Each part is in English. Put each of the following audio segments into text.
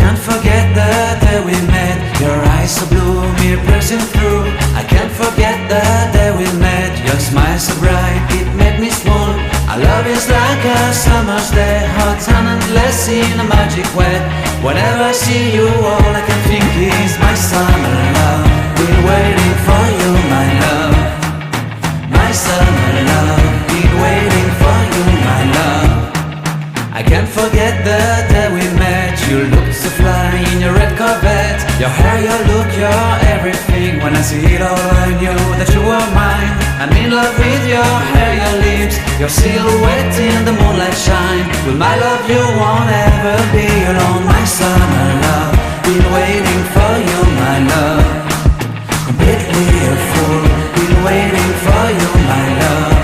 can't forget the day we met. Your eyes so blue, me pressing through. I can't forget the day we met. Your smile so bright, it made me swoon. Our love is like a summer's day, hot and endless in a magic way. Whenever I see you, all I can think is my summer love. Been waiting for you, my love. My summer love. Been waiting for you, my love. I can't forget the day we met. You looked so fly in your red Corvette. Your hair, your look, your everything. When I see it all, I knew that you were mine. I'm in love with your hair, your lips, your silhouette in the moonlight shine. With my love you won't ever be alone. My summer love, been waiting for you, my love. Completely a fool, been waiting for you, my love.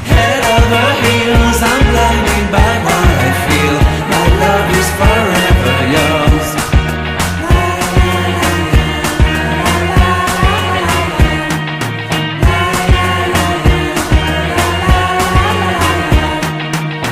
Head over heels, I'm blinded by what I feel. My love is forever yours.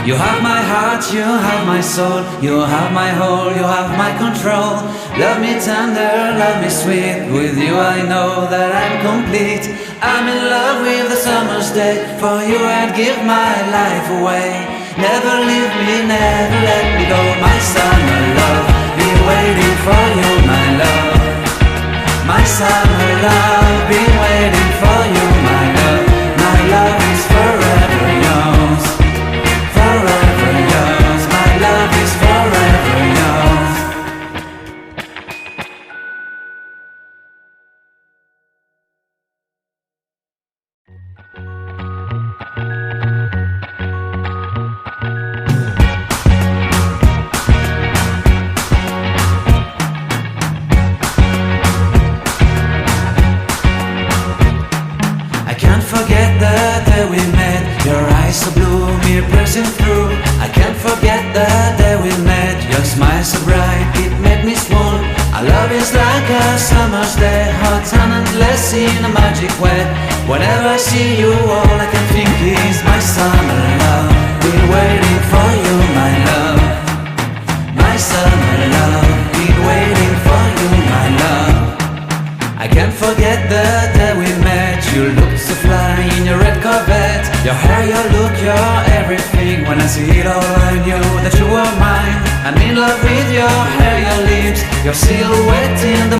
You have my heart, you have my soul. You have my whole, you have my control. Love me tender, love me sweet. With you I know that I'm complete. I'm in love with the summer's day. For you I'd give my life away. Never leave me, never let me go. My summer love, been waiting for you, my love. My summer love, been waiting for you, my love. My love is forever yours. Forever yours, my love is forever yours. I can't forget the day we met. Your eyes so blue, me pressing through. I can't forget the day we met. Your smile so bright, it made me swoon. Our love is like a summer's day, hot and endless in a magic way. Whenever I see you, all I can think is my summer love. Been waiting for you, my love. My summer love. Been waiting for you, my love. I can't forget the day we met. You looked so fly in your red Corvette. Your hair, your look, your everything. When I see it all, I knew that you were mine. I'm in love with your hair, your lips, your silhouette in the